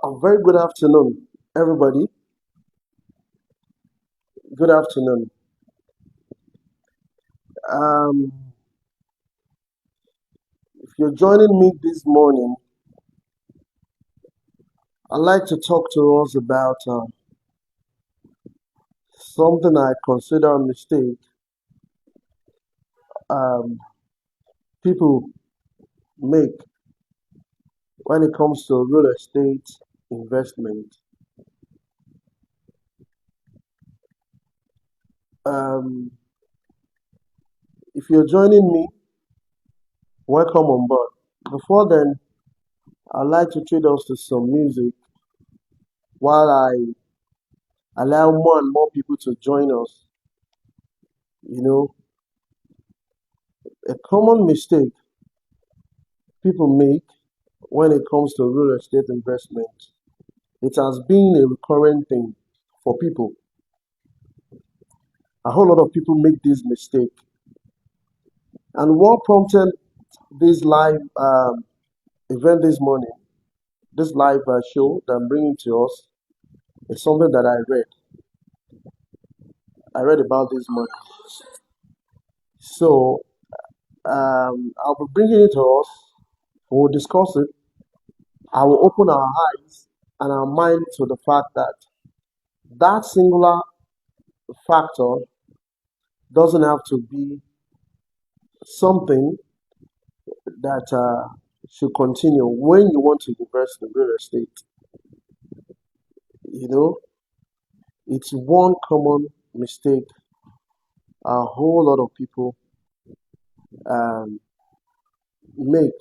A very good afternoon, everybody. Good afternoon. Um, if you're joining me this morning, I'd like to talk to us about something I consider a mistake um, people make when it comes to real estate investment. Um, if you're joining me, welcome on board. Before then, I'd like to treat us to some music while I allow more and more people to join us. You know, a common mistake people make when it comes to real estate investment. It has been a recurrent thing for people. A whole lot of people make this mistake. And what prompted this live event this morning, this live show that I'm bringing to us, is something that I read. I read about this morning. So I'll be bringing it to us. We'll discuss it. I will open our eyes and our mind to the fact that that singular factor doesn't have to be something that should continue when you want to invest in real estate. You know, it's one common mistake a whole lot of people um, make.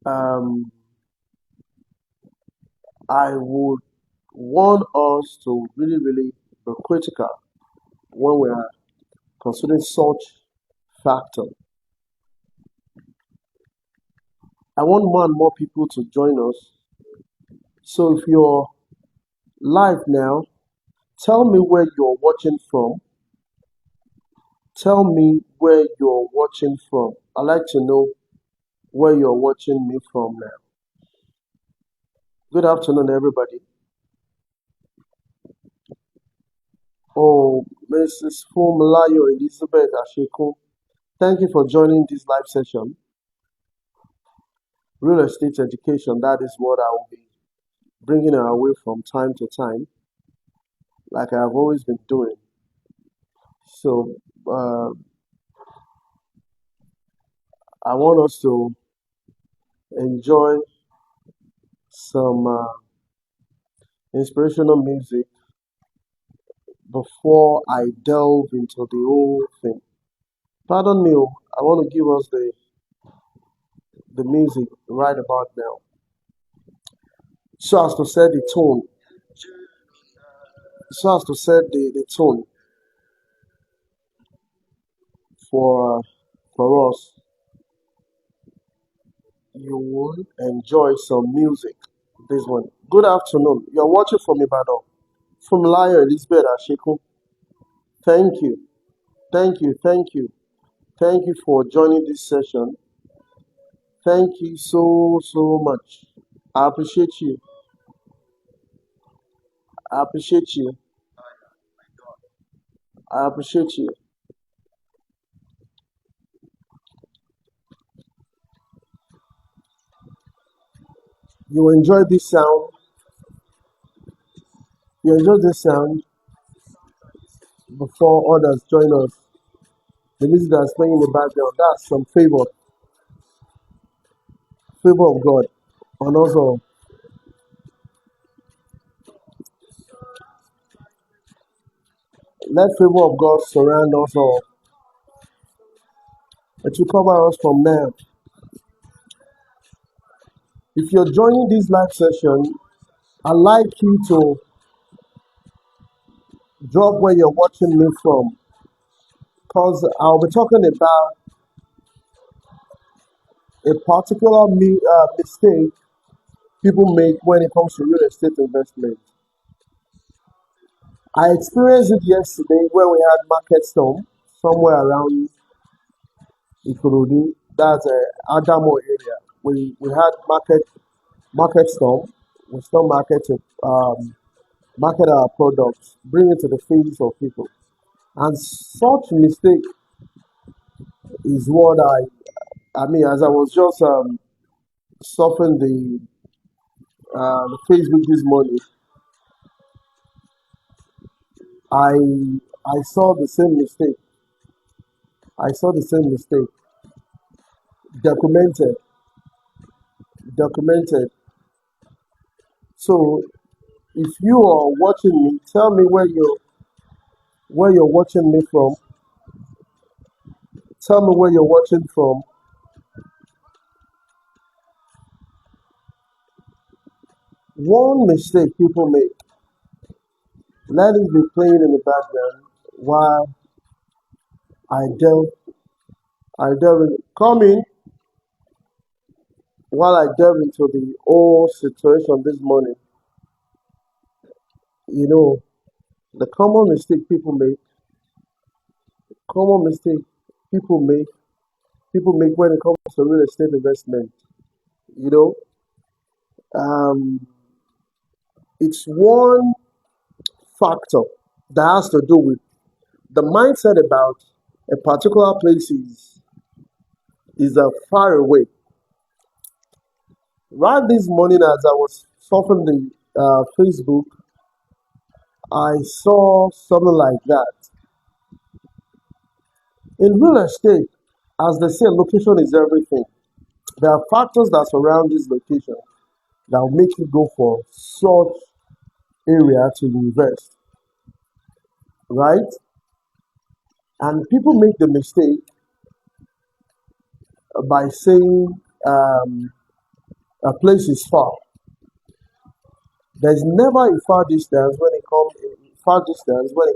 Um, I would want us to really, really be critical when we are considering such factor. I want more and more people to join us. So if you're live now, tell me where you're watching from. Tell me where you're watching from. I'd like to know where you're watching me from now. Good afternoon, everybody. Oh, Mrs. Fumlayo Elizabeth Ashiko, thank you for joining this live session. Real estate education, that is what I will be bringing our way from time to time, like I've always been doing. So, uh, I want us to enjoy some inspirational music before I delve into the whole thing. Pardon me, oh, I want to give us the music right about now. So as to set the tone, so as to set the tone for for us, you will enjoy some music. This one. Good afternoon. You're watching from Ibadan. From Lion Elizabeth Ashiko. Thank you. Thank you. Thank you. Thank you for joining this session. Thank you so so much. I appreciate you. I appreciate you. I appreciate you. You enjoy this sound. You enjoy this sound before others join us. The music that's playing in the background, that's some favor of God. And also, let favor of God surround us all. It will cover us from now. If you're joining this live session, I'd like you to drop where you're watching me from, because I'll be talking about a particular mistake people make when it comes to real estate investment. I experienced it yesterday where we had market storm somewhere around Ikorodu, that's Adamo area. we had market storm. We still market our products, bring it to the face of people. And such mistake is what I mean, as I was just surfing the Facebook this morning, I I saw the same mistake. I saw the same mistake documented, documented. So if you are watching me, tell me where you're watching me from. Tell me where you're watching from. One mistake people make, let it be playing in the background while I delve come in while I delve into the whole situation this morning. You know, the common mistake people make, people make when it comes to real estate investment. You know, um, it's one factor that has to do with the mindset about a particular place is far away. Right this morning, as I was surfing the Facebook, I saw something like that. In real estate, as they say, location is everything. There are factors that surround this location that will make you go for such area to invest, right? And people make the mistake by saying um, a place is far. There's never a far distance when it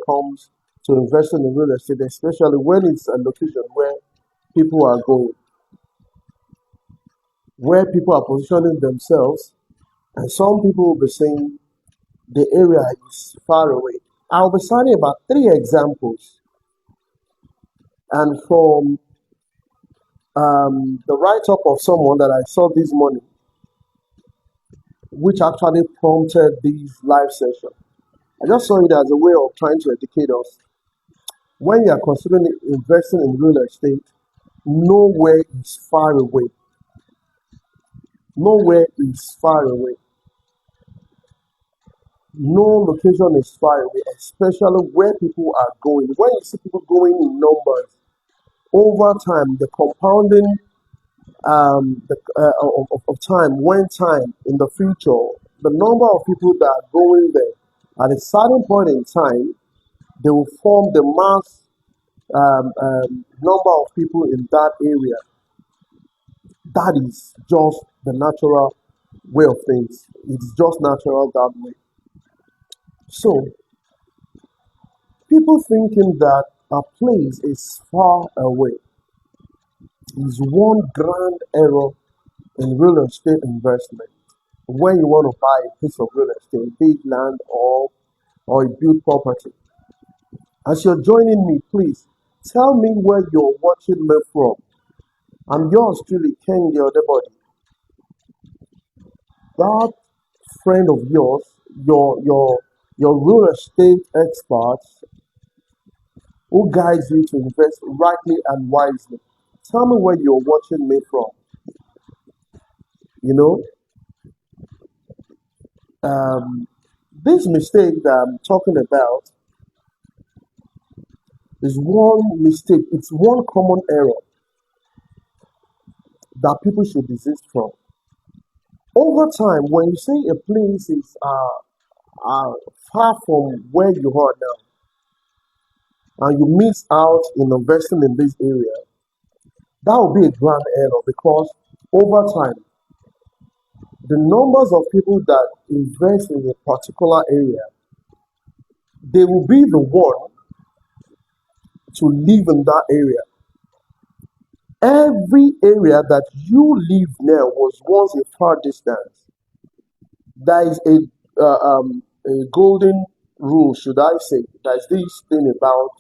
comes to investing in real estate, especially when it's a location where people are going, where people are positioning themselves, and some people will be saying the area is far away. I'll be citing about three examples, and from the write-up of someone that I saw this morning, which actually prompted this live session. I just saw it as a way of trying to educate us. When you are considering investing in real estate, nowhere is far away. Nowhere is far away. No location is far away, especially where people are going. When you see people going in numbers, over time, the compounding of time, when time in the future, the number of people that are going there, at a certain point in time, they will form the mass number of people in that area. That is just the natural way of things. It's just natural that way. So, people thinking that a place is far away is one grand error in real estate investment. When you want to buy a piece of real estate, be it land or a built property. As you're joining me, please tell me where you're watching me from. I'm yours truly, Ken the other body. That friend of yours, your real estate expert who guides you to invest rightly and wisely. Tell me where you're watching me from. You know, um, this mistake that I'm talking about is one mistake. It's one common error that people should desist from. Over time, when you say a place is far from where you are now, and you miss out in investing in this area, that will be a grand error because over time, the numbers of people that invest in a particular area, they will be the one to live in that area. Every area that you live now was once a far distance. There is a golden rule, should I say. There's this thing about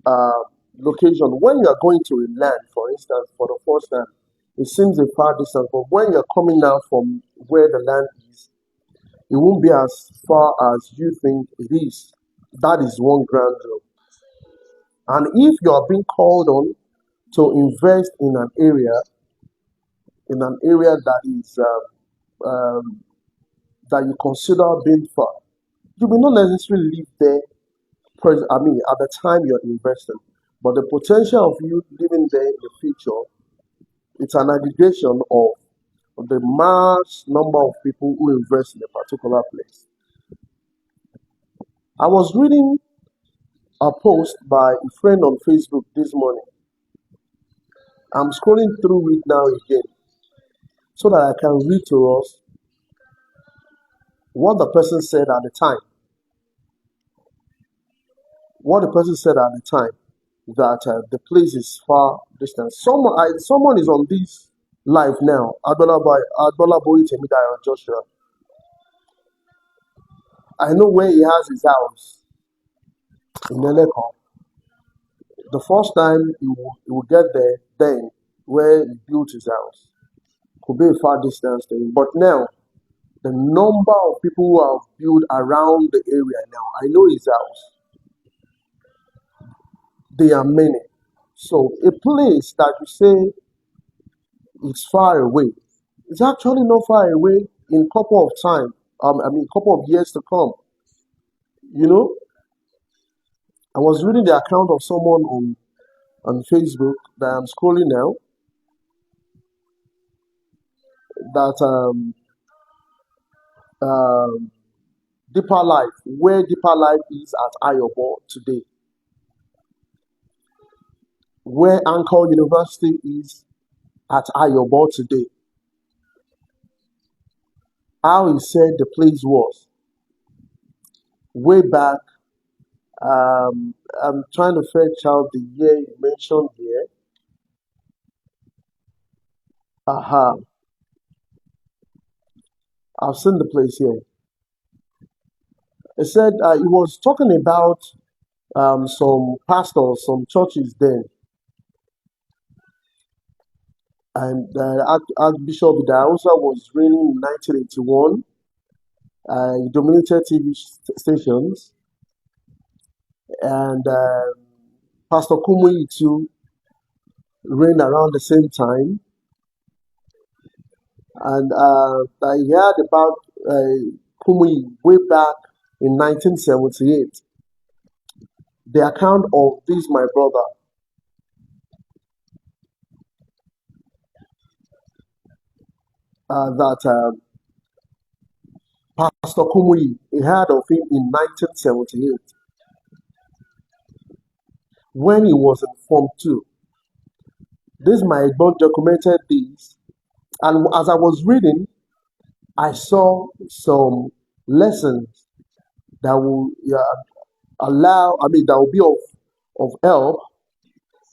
uh, location. When you are going to a land, for instance, for the first time, it seems a far distance, but when you're coming now from where the land is, it won't be as far as you think it is. That is one grand job. And if you are being called on to invest in an area that you consider being far, you may not necessarily live there. At the time you're investing, but the potential of you living there in the future, it's an aggregation of the mass number of people who invest in a particular place. I was reading a post by a friend on Facebook this morning. I'm scrolling through it now again so that I can read to us what the person said at the time. What the person said at the time that the place is far distant. Someone is on this live now. Adolaboy Temidayo Joshua. I know where he has his house in Lekki. The first time he will get there, then where he built his house could be a far distance to him. But now, the number of people who have built around the area now, I know his house. They are many. So a place that you say is far away, it's actually not far away in a couple of time. Couple of years to come. You know, I was reading the account of someone on Facebook that I'm scrolling now that Deeper Life, where Deeper Life is at Ayobo today, where Anchor University is at Ayobo today, how he said the place was way back. I'm trying to fetch out the year you mentioned here. Aha, I've seen the place here. It said he was talking about some pastors, some churches then, and Archbishop Idahosa was reigning in 1981. He dominated TV stations, and Pastor Kumuyi too reigned around the same time. And I heard about Kumuyi way back in 1978. The account of this, my brother, that Pastor Kumuyi, he heard of him in 1978 when he was in Form 2. This, my book documented this. And as I was reading, I saw some lessons that will that will be of help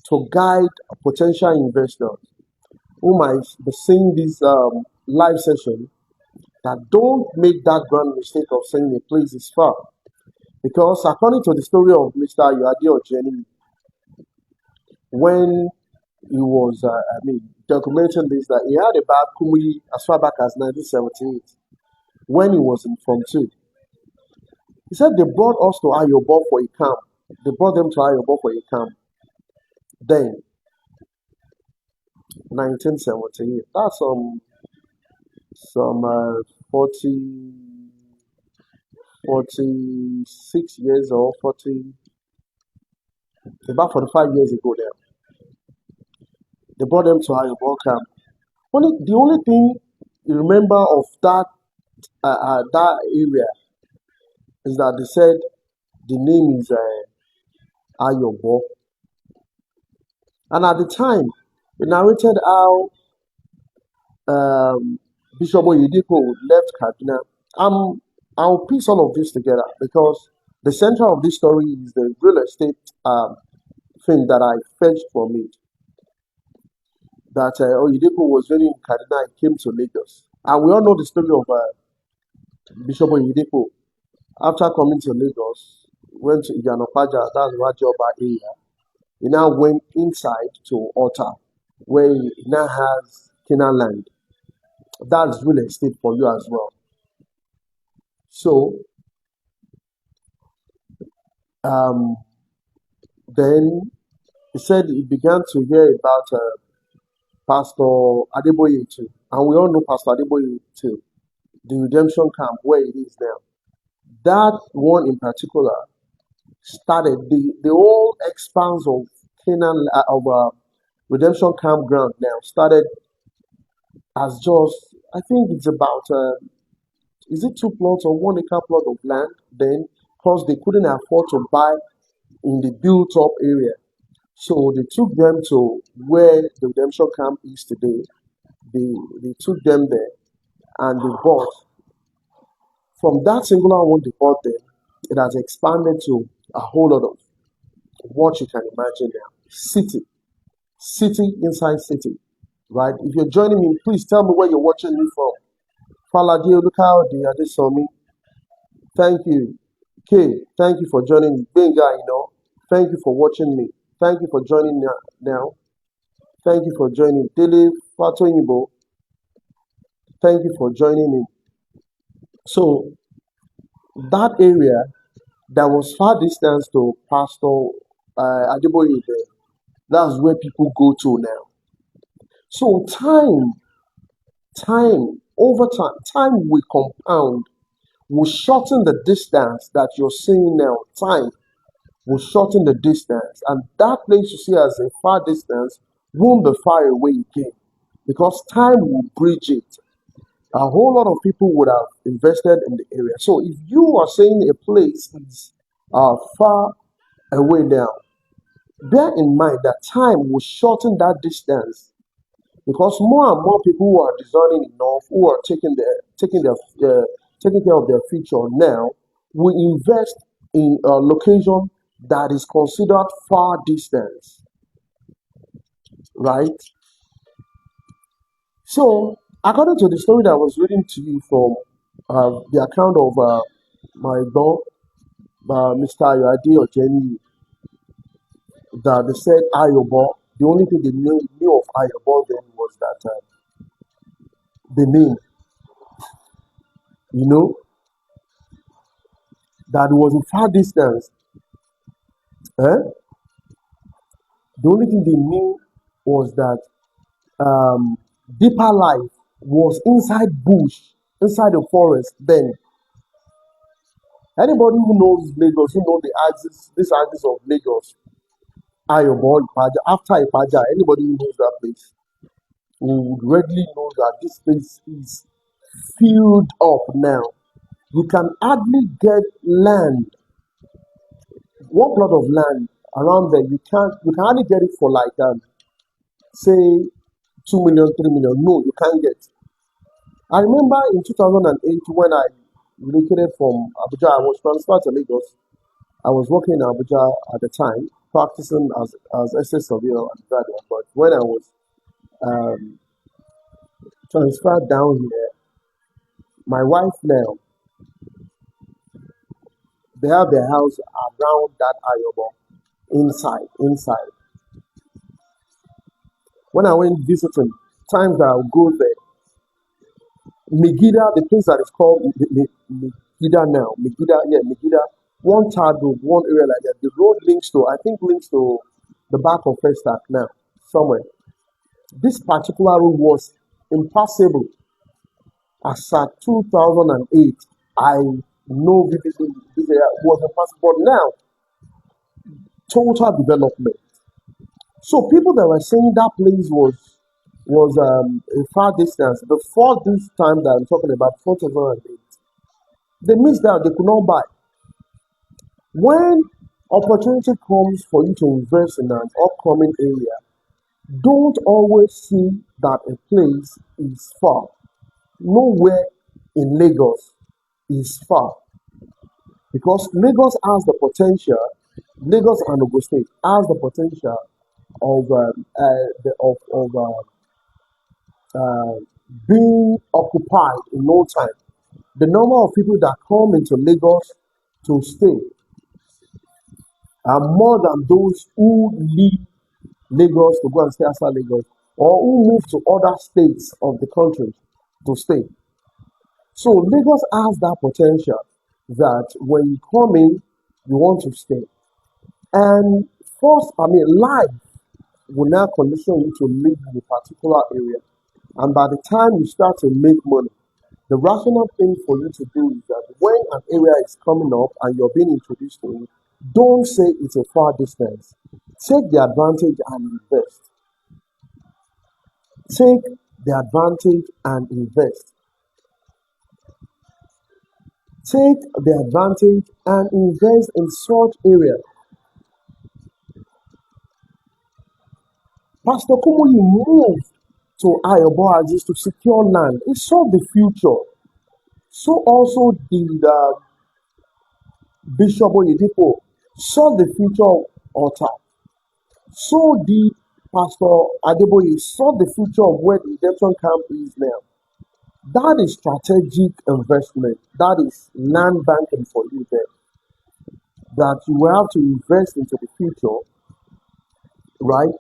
to guide potential investors who might be seeing this live session, that don't make that grand mistake of saying a place is far. Because according to the story of Mr. Ayọ Jenny, when he was, documenting this, that he had about Kumuyi as far back as 1978, when he was in Form 2. He said they brought us to Ayobo for a camp. They brought them to Ayobo for a camp. Then, 1978. That's some 46 years or 40, about 45 years ago now. They brought them to Ayobo camp. The only thing you remember of that area is that they said the name is Ayobo. And at the time, they narrated how Bishop Oyedepo left Kaduna. I'll piece all of this together because the center of this story is the real estate thing that I fetched from it. That Oyedepo was living in Kaduna and came to Lagos. And we all know the story of Bishop Oyedepo. After coming to Lagos, went to Iyanopaja, that's Rajoba area. He now went inside to Ota, where he now has Canaan land. That's real estate for you as well. So um, then he said he began to hear about Pastor Adeboye too, and we all know Pastor Adeboye too, the redemption camp where it is now. That one in particular started the whole expanse of Canaan of redemption campground now started as just I think it's about is it 2 plots or 1 acre plot of land then because they couldn't afford to buy in the built up area. So they took them to where the redemption camp is today. They took them there and they bought. From that singular one they bought them, it has expanded to a whole lot of what you can imagine now. City inside city, right? If you're joining me, please tell me where you're watching me from. Faladio, look how they saw me. Thank you. K, thank you for joining me. Benga, thank you for watching me. Thank you for joining now. Thank you for joining. Dele Fatoyibo, thank you for joining in. So that area that was far distance to Pastor Adeboye there, that's where people go to now. So over time will compound, will shorten the distance that you're seeing now. Time will shorten the distance, and that place you see as a far distance won't be far away again because time will bridge it. A whole lot of people would have invested in the area. So if you are saying a place is far away now, bear in mind that time will shorten that distance because more and more people who are designing enough, who are taking care of their future now, will invest in a location that is considered far distance, right? So, according to the story that I was reading to you from the account of my dog, Mr. Ayọ or Jenny, that they said Ayobo, the only thing they knew of Ayobo then was that the name, you know, that was in far distance. Eh? The only thing they knew was that um, deeper life was inside bush, inside the forest. Then anybody who knows Lagos, who knows the axis, this axis of Lagos, Ayobo, Ipaja, after Ipaja, anybody who knows that place would readily know that this place is filled up now. You can hardly get land, 1 plot of land around there. You can hardly get it for like say 2 million, 3 million. No, you can't get. I remember in 2008 when I relocated from Abuja, I was transferred to Lagos. I was working in Abuja at the time, practicing as SS surveyor and graduate. But when I was um, transferred down here, my wife now, they have their house around that Ayobo, inside. When I went visiting, times that I would go there, Megida, the place that is called Megida now, Megida, one third road, one area like that. The road links to the back of Festac now, somewhere. This particular road was impassable as at 2008. I know vividly this area was impassable, but now total development. So people that were saying that place was a far distance before this time that I'm talking about, 2008. They missed out. They could not buy. When opportunity comes for you to invest in an upcoming area, don't always see that a place is far. Nowhere in Lagos is far because Lagos has the potential. Lagos and Ogun State has the potential of uh, being occupied in no time. The number of people that come into Lagos to stay are more than those who leave Lagos to go and stay outside Lagos. or who move to other states of the country to stay. So Lagos has that potential that when you come in, you want to stay. And first, life will now condition you to live in a particular area. And by the time you start to make money, the rational thing for you to do is that when an area is coming up and you're being introduced to it, don't say it's a far distance. Take the advantage and invest. Take the advantage and invest. Take the advantage and invest in such areas. Pastor Kumuyi moved to Ayọ to secure land. He saw the future. So also did Bishop Oyedepo saw the future of Altar. So did Pastor Adeboye saw the future of where the redemption camp is now. That is strategic investment. That is land banking for you there. That you will have to invest into the future, right?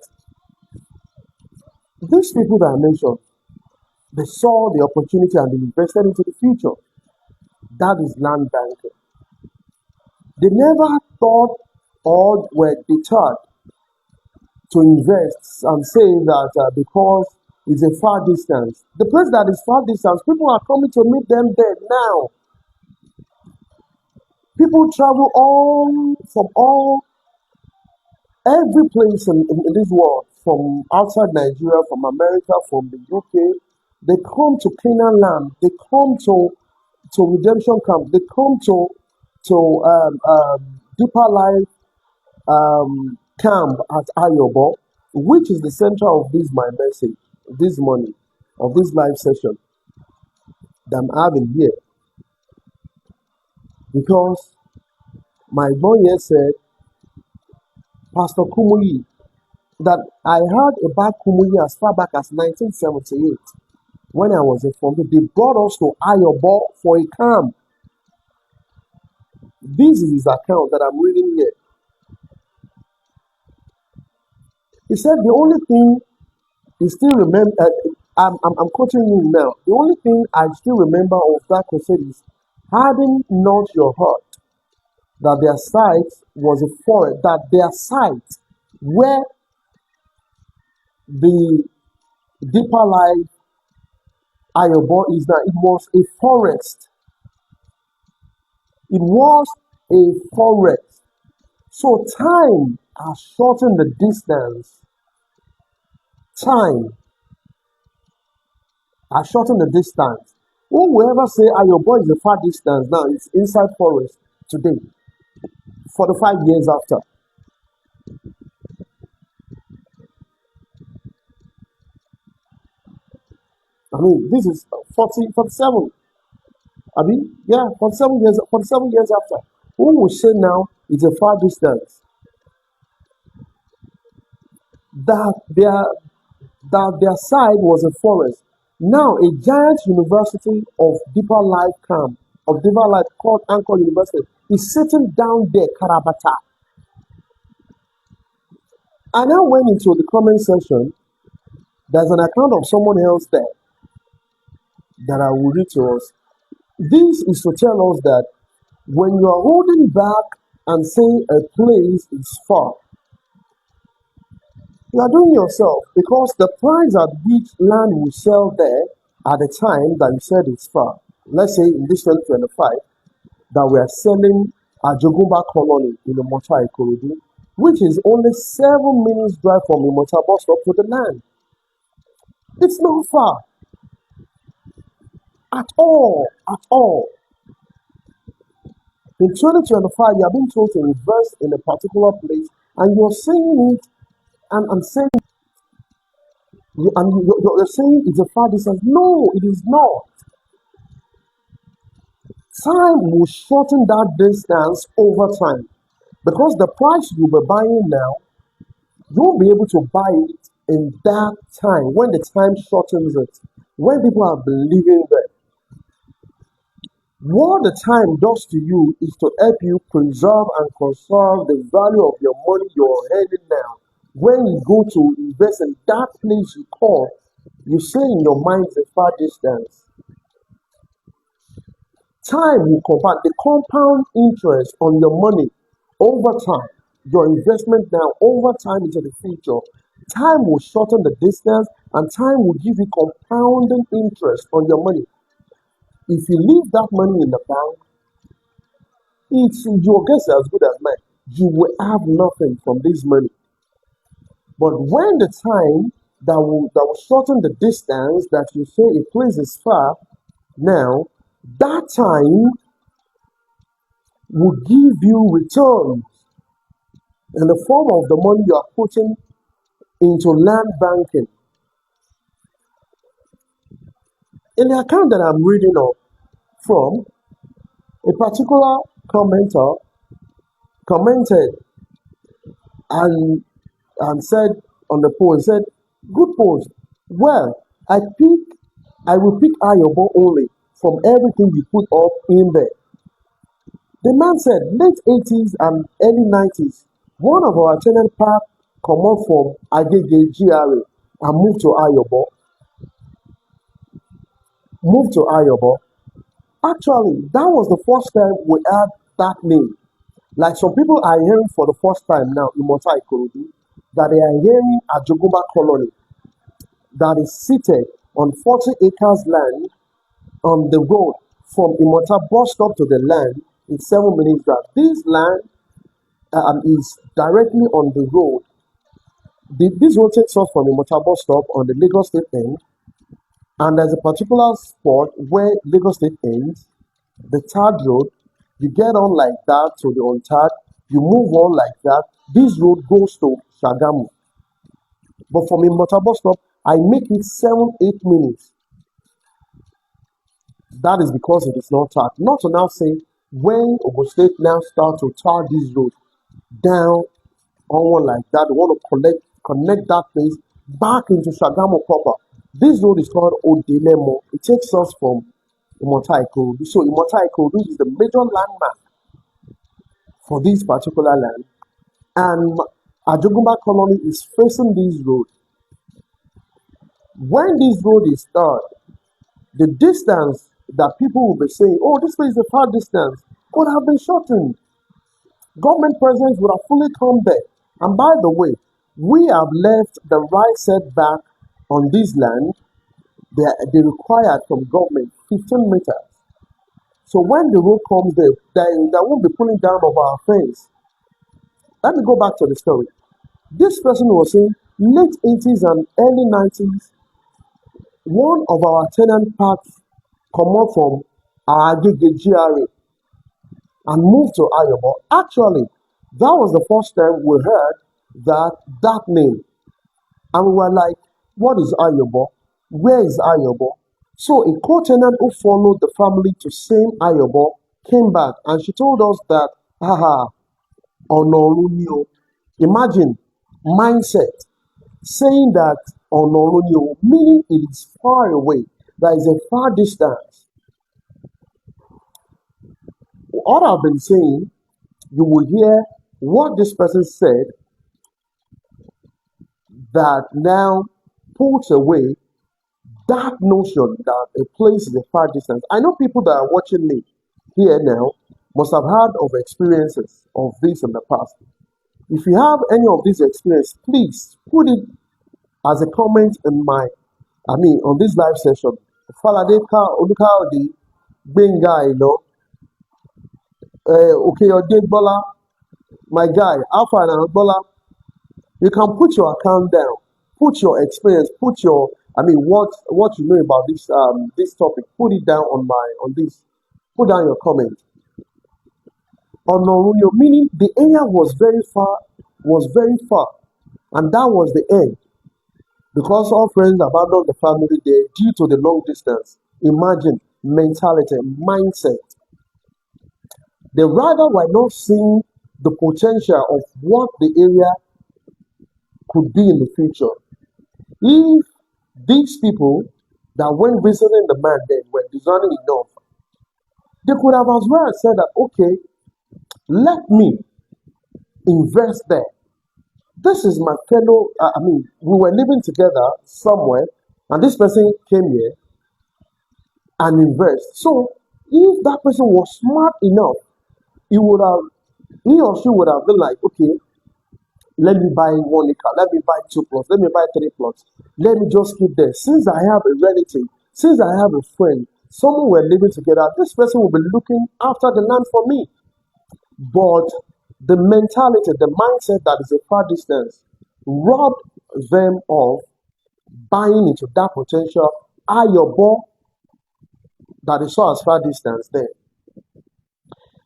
These people that I mentioned, they saw the opportunity and they invested into the future. That is land banking. They never thought or were deterred to invest and saying that because it's a far distance. The place that is far distance, people are coming to meet them there now. People travel all from every place in this world, from outside Nigeria, from America, from the UK. They come to Canaan land. They come to redemption camp. They come to deeper life camp at Ayobo, which is the center of this my message this morning, of this live session that I'm having here. Because my boy here said, Pastor Kumuyi, that I heard about Kumuyi as far back as 1978 when I was informed. They brought us to Ayobo for a camp. This is his account that I'm reading here. He said the only thing he still remember. I'm quoting him now. The only thing I still remember of that crusade is, harden not your heart, that their site was a forest, that their site where the deeper life Ayobo is now, it was a forest. It was a forest. So time has shortened the distance. Time has shortened the distance. Who will ever say Ayobo is a far distance now? It's inside forest today, 45 years after. This is 47. 47 years after. Who will say now it's a far distance? That their side was a forest. Now a giant university of deeper life camp, of deeper life called Anchor University, is sitting down there, Karabata. I now went into the comment section. There's an account of someone else there that I will read to us. This is to tell us that when you are holding back and saying a place is far, you are doing yourself, because the price at which land will sell there at the time that you said it's far. Let's say in this 2025 that we are selling a Jogumba colony in the Imota Ikorodu, which is only 7 minutes drive from Imota bus stop to the land. It's not far at all, at all. In 2025, you are being told to invest in a particular place, and you're saying it, and saying, you're saying it's a far distance. No, it is not. Time will shorten that distance over time, because the price you'll be buying now, you'll be able to buy it in that time, when the time shortens it, when people are believing that. What the time does to you is to help you preserve and conserve the value of your money you're earning now. when you go to invest in that place you call, you say in your mind the far distance. Time will compound, the compound interest on your money over time, your investment now over time into the future. Time will shorten the distance and time will give you compounding interest on your money. If you leave that money in the bank, it's your guess as good as mine. You will have nothing from this money. But when the time that will shorten the distance that you say a place is far, now that time will give you return in the form of the money you are putting into land banking. In the account that I'm reading from, a particular commenter commented and said on the post, said, "Good post. Well, I will pick Ayobo only from everything you put up in there." The man said, late 80s and early 90s, one of our tenant park come out from Agege GRA and moved to Ayobo. Actually, that was the first time we had that name. Like some people are hearing for the first time now in Mota Ikorodu, that they are hearing Ajogumba colony that is seated on 40 acres land on the road from Imota bus stop to the land in 7 minutes drive. This land is directly on the road. This road takes us from Imota bus stop on the Lagos State end, and there's a particular spot where Lagos State ends, the third road. You get on like that to the untarred, you move on like that. This road goes to Shagamu. But from Imota bus stop, I make it 7-8 minutes. That is because it is not tarred. Not to now say when Ogun State now start to tar this road down on one like that, they want to connect that place back into Shagamu proper. This road is called Odelemo. It takes us from Imota Ikorodu. So Imota Ikorodu is the major landmark for this particular land. And Ajogumba colony is facing this road. When this road is tarred, the distance that people will be saying, oh, this place is a far distance, could have been shortened. Government presence would have fully come there. And by the way, we have left the right setback on this land. They required from government 15 meters. So when the road comes there, they won't be pulling down of our fence. Let me go back to the story. This person was saying, late 80s and early 90s, one of our tenant parks come up from Agege GRA and moved to Ayobo. Actually, that was the first time we heard that name. And we were like, what is Ayobo? Where is Ayobo? So a co-tenant who followed the family to same Ayobo came back and she told us that, haha, Onorunio. Imagine mindset saying that Onorunio, meaning it is far away, that is a far distance. What I've been saying, you will hear what this person said that now puts away that notion that a place is a far distance. I know people that are watching me here now must have had of experiences of this in the past. If you have any of these experiences, please put it as a comment on this live session. Faladeka Olukaodi Benga, okay, your date Bola, my guy, Alpha and Bola, you can put your account down, put your experience, what you know about this topic, put it down put down your comment. Onorunyo, meaning the area was very far, and that was the end. Because all friends abandoned the family there due to the long distance. Imagine mentality, mindset. They rather were not seeing the potential of what the area could be in the future. If these people that went visiting the man then were discerning enough, they could have as well said that, okay, let me invest there. This is my fellow. I mean, we were living together somewhere, and this person came here and invest. So, if that person was smart enough, he would have, he or she would have been like, okay, let me buy 1 acre, let me buy 2 plots, let me buy 3 plots, let me just keep there. Since I have a relative, since I have a friend, someone we're living together, this person will be looking after the land for me. But the mentality, the mindset that is a far distance, robbed them of buying into that potential Ayobo that they saw as far distance there.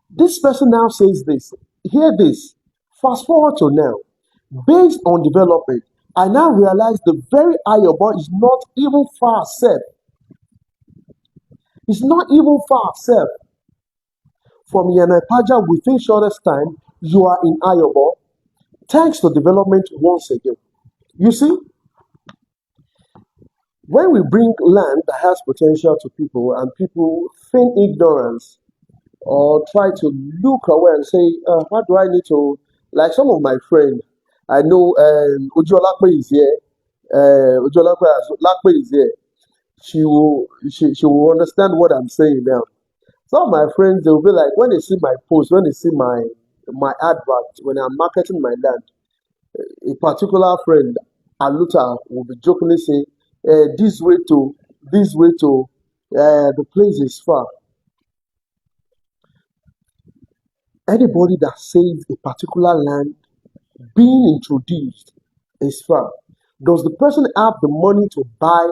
This person now says this. Hear this. Fast forward to now. Based on development, I now realize the very Ayobo is not even far self. It's not even far self. From Yanapaja within shortest time, you are in Ayobo. Thanks to development once again. You see, when we bring land that has potential to people and people feign ignorance or try to look away and say, how do I need to, like some of my friends, I know Ujolakwe is here, Ujolakwe is here. She will understand what I'm saying now. Some of my friends, they'll be like, when they see my post, when they see my advert, when I'm marketing my land, a particular friend, Aluta, will be jokingly saying, this way to, this way to, the place is far. Anybody that says a particular land being introduced is far. Does the person have the money to buy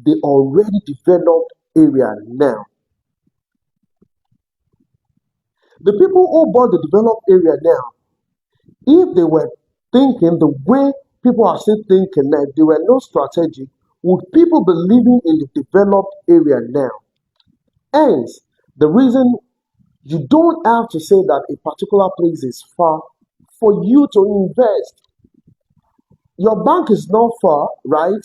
the already developed area now? The people who bought the developed area now, if they were thinking the way people are still thinking now, if they were no strategy, would people be living in the developed area now? Hence, the reason you don't have to say that a particular place is far for you to invest. Your bank is not far, right?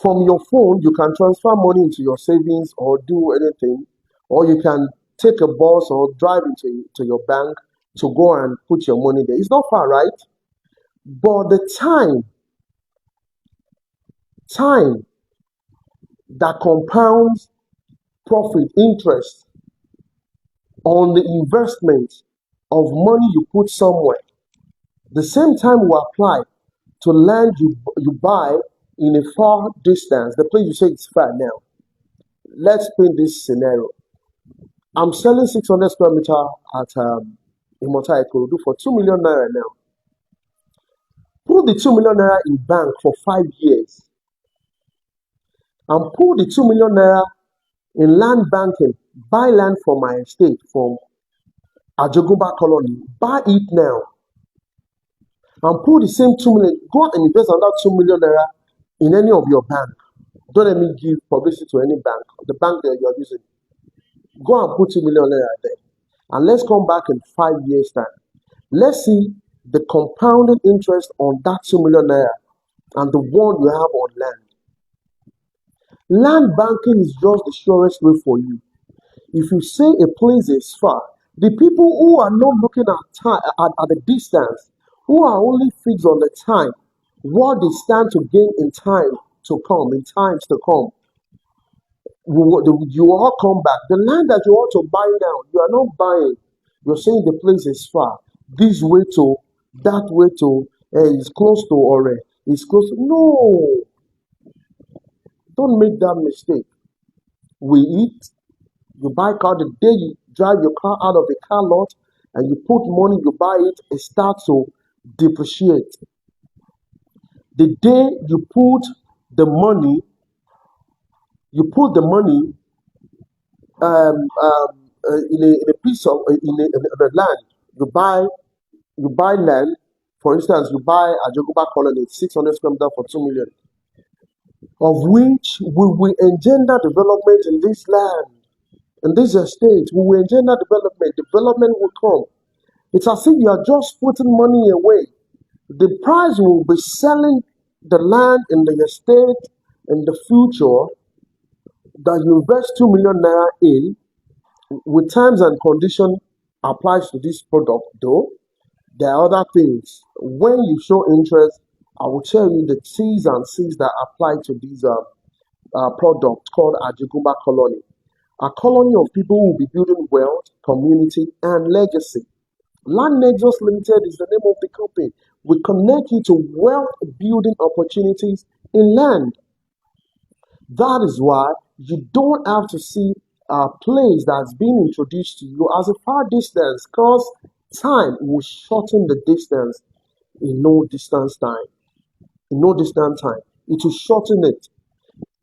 From your phone, you can transfer money into your savings or do anything, or you can take a bus or drive into to your bank to go and put your money there. It's not far, right? But the time that compounds profit interest on the investment of money you put somewhere, the same time will apply to land you buy in a far distance, the place you say it's far now. Let's paint this scenario. I'm selling 600 square meter at Imota Ikorodu for 2 million naira now. Put the 2 million naira in bank for 5 years and put the 2 million naira in land banking. Buy land for my estate from Ajoguba colony. Buy it now and put the same 2 million. Go and invest another 2 million naira in any of your bank. Don't let me give publicity to any bank, the bank that you're using. Go and put 2 million naira there. And let's come back in 5 years' time. Let's see the compounded interest on that 2 million naira and the one you have on land. Land banking is just the surest way for you. If you say a place is far, the people who are not looking at time at the distance, who are only fixed on the time, what they stand to gain in time to come, in times to come, you all come back. The land that you want to buy now, you are not buying. You're saying the place is far. This way to, that way to, is close to, or is close to. No, don't make that mistake. We eat, you buy car the day you drive your car out of the car lot and you put money, you buy it, it starts to depreciate. The day you put the money, you put the money in a piece of in a land, you buy land. For instance, you buy a Jogoba colony, 600 square meter for 2 million, of which we will engender development in this land, in this estate. We will engender development. Development will come. It's as if you are just putting money away. The price will be selling the land in the estate in the future that you invest 2 million naira in, with terms and condition applies to this product though. There are other things. When you show interest, I will tell you the T's and C's that apply to this product called Ajah Colony. A colony of people who will be building wealth, community, and legacy. Land Nexus Limited is the name of the company. We connect you to wealth building opportunities in land. That is why you don't have to see a place that's being introduced to you as a far distance, because time will shorten the distance in no distance time. In no distant time, it will shorten it.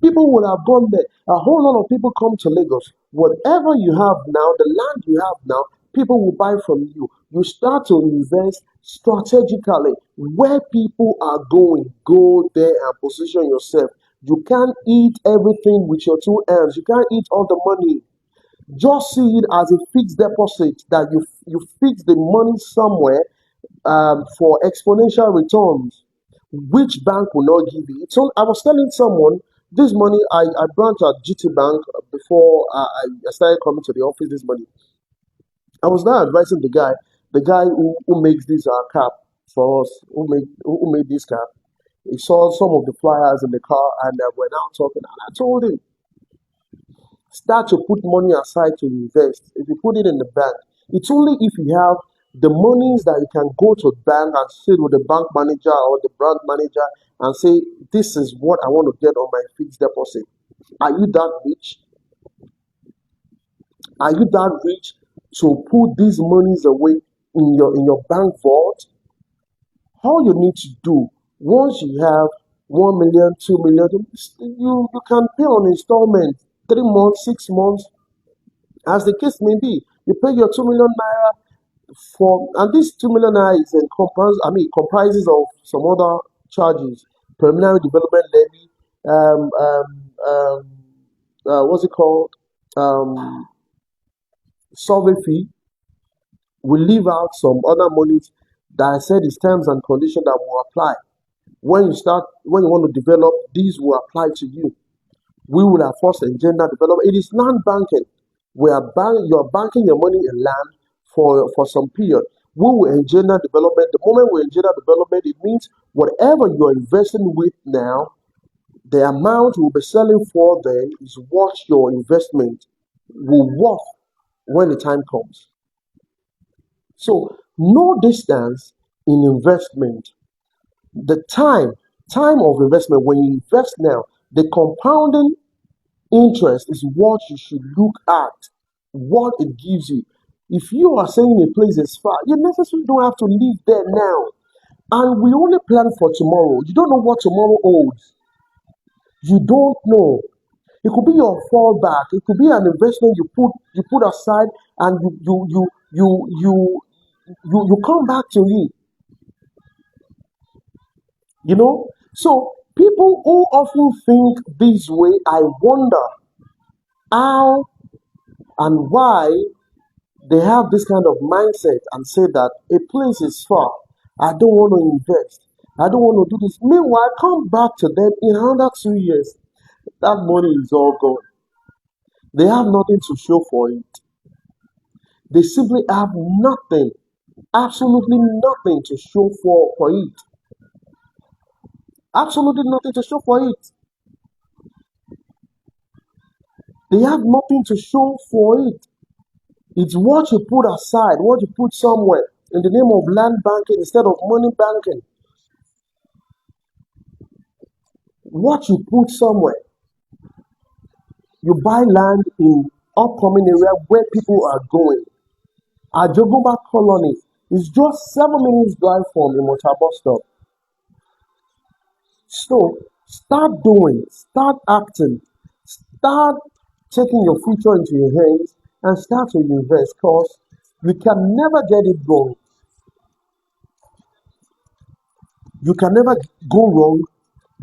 People would have gone there. A whole lot of people come to Lagos. Whatever you have now, the land you have now, people will buy from you. You start to invest strategically where people are going. Go there and position yourself. You can't eat everything with your two hands. You can't eat all the money. Just see it as a fixed deposit that you fix the money somewhere for exponential returns, which bank will not give you. So I was telling someone this money I branched at GT Bank before I started coming to the office this morning. I was now advising the guy who makes this cap for us, who made this cap. He saw some of the flyers in the car and we're now talking. And I told him, start to put money aside to invest. If you put it in the bank, it's only if you have the monies that you can go to the bank and sit with the bank manager or the branch manager and say, this is what I want to get on my fixed deposit. Are you that rich? Are you that rich to put these monies away in your bank vault? All you need to do once you have 1 million, 2 million, you can pay on installment, 3 months, 6 months, as the case may be. You pay your 2 million naira for, and this 2 million naira is comprises of some other charges, preliminary development levy, um, um, um, what's it called, um, survey fee. We leave out some other monies that I said is terms and conditions that will apply. When you want to develop, these will apply to you. We will have first engender development. It is land banking. You're banking your money in land for some period. We will engender development. The moment we engender development, it means whatever you're investing with now, the amount we'll be selling for then is what your investment will worth when the time comes. So no distance in investment. The time of investment, when you invest now, the compounding interest is what you should look at, what it gives you. If you are saying a place is far, you necessarily don't have to live there now. And we only plan for tomorrow. You don't know what tomorrow holds. You don't know. It could be your fallback. It could be an investment you put aside and you come back to it. You know? So people who often think this way, I wonder how and why they have this kind of mindset and say that a place is far. I don't want to invest. I don't want to do this. Meanwhile, come back to them in another 2 years. That money is all gone. They have nothing to show for it. They simply have nothing, absolutely nothing to show for it. Absolutely nothing to show for it. They have nothing to show for it. It's what you put aside, what you put somewhere in the name of land banking instead of money banking. What you put somewhere. You buy land in upcoming area where people are going. Ajah colony is just 7 minutes drive from Imota bus stop. So start doing, start acting, start taking your future into your hands and start to invest, because you can never get it wrong. You can never go wrong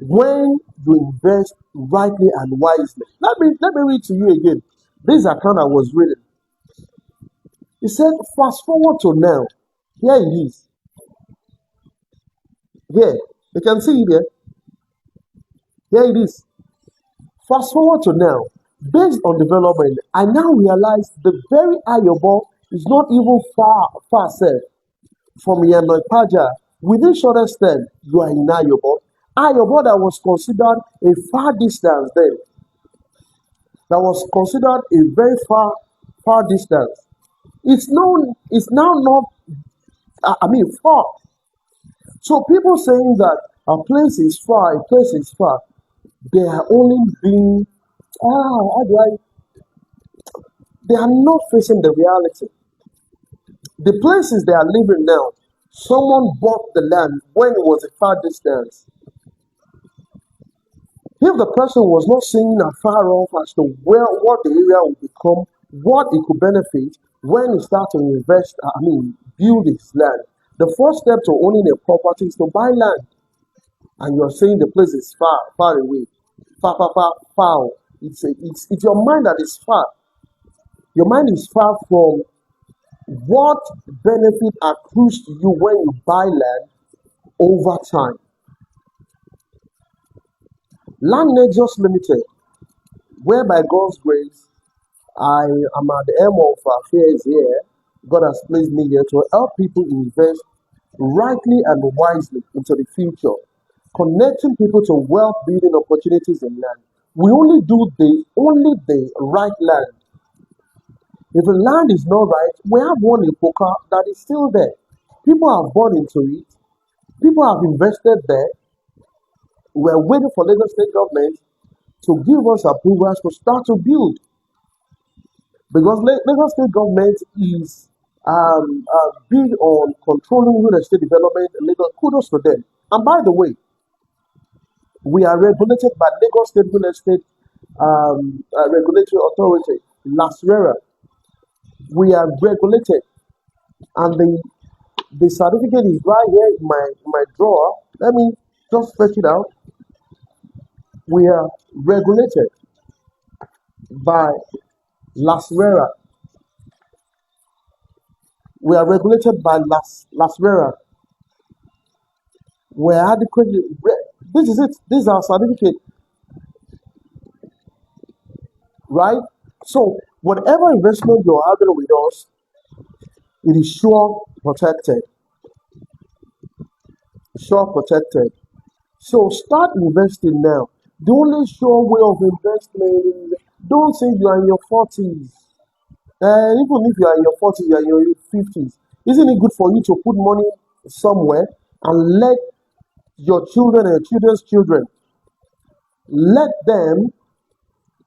when you invest rightly and wisely. Let me read to you again. This account I was reading. It said, fast forward to now. Here it is. Here. You can see it here. Here it is. Fast forward to now. Based on development, I now realize the very Ayobor is not even far set from Ajah. Within shortest time, you are in Ayobo. Ayobo that was considered a far distance then, that was considered a very far distance. It's now not, I mean, far. So people saying that a place is far, a place is far, they are only being, how do I, they are not facing the reality. The places they are living now, someone bought the land when it was a far distance. If the person was not seeing afar off as to where what the area will become, what it could benefit when he start to invest, build his land. The first step to owning a property is to buy land, and you're saying the place is far away, far. It's your mind that is far. Your mind is far from what benefit accrues to you when you buy land over time. Land Nexus Limited, where by God's grace I am at the end of affairs here. God has placed me here to help people invest rightly and wisely into the future, connecting people to wealth building opportunities in land. We only the right land. If the land is not right, we have one in Poker that is still there. People have bought into it. People have invested there. We're waiting for Lagos State government to give us approvals to start to build. Because Lagos State government is big on controlling real estate development in Lagos. Kudos to them. And by the way, we are regulated by Lagos State Real Estate Regulatory Authority, LASRERA. We are regulated, and the certificate is right here in my drawer. Let me just fetch it out. We are regulated by LASRERA. We are regulated by LASRERA. We're adequately. This is it. This is our certificate, right? So whatever investment you're having with us, it is sure protected. Sure protected. So start investing now. The only sure way of investment, don't say you are in your 40s. Even if you are in your 40s, you are in your 50s. Isn't it good for you to put money somewhere and let your children and your children's children, let them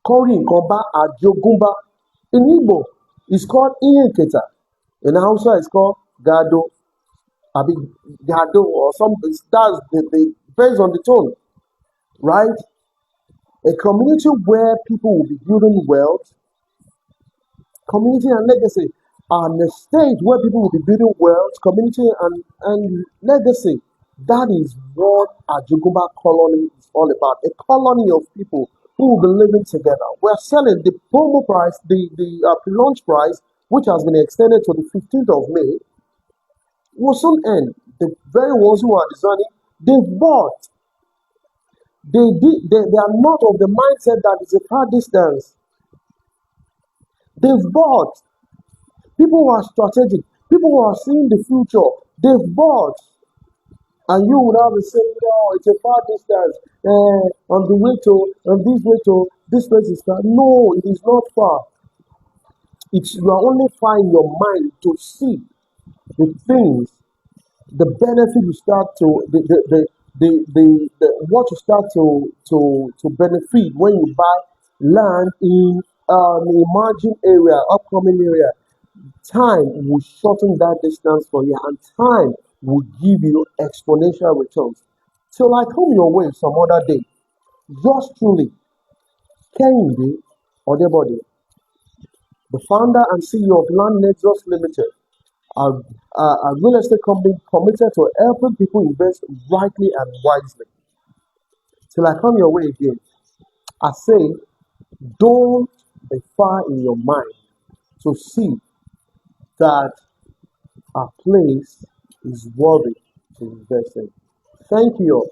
Kori Nkoba Ajogumba? In Igbo, it's called Iyenketa. In Hausa, it's called Gado. Abi Gado or something. That's the based on the tone, right? A community where people will be building wealth, community and legacy, and a state where people will be building wealth, community and legacy. That is what Ajugumba colony is all about. A colony of people who will be living together. We're selling the promo price, the launch price, which has been extended to the 15th of May, will soon end. The very ones who are designing, they've bought. They are not of the mindset that it's a far distance. They've bought. People who are strategic, people who are seeing the future, they've bought. And you would have a saying, oh, it's a far distance. On the way to, on this way to, this place is far. No, it is not far. It's you are only far in your mind to see the things, the benefit you start to the what you start to benefit when you buy land in an emerging area, upcoming area. Time will shorten that distance for you, and time will give you exponential returns. Till I come your way some other day, yours truly, Kehinde Odebode, the founder and CEO of Land Nexus Limited, a real estate company committed to helping people invest rightly and wisely. Till I come your way again, I say, don't be far in your mind to see that a place is worthy to invest in. Thank you all.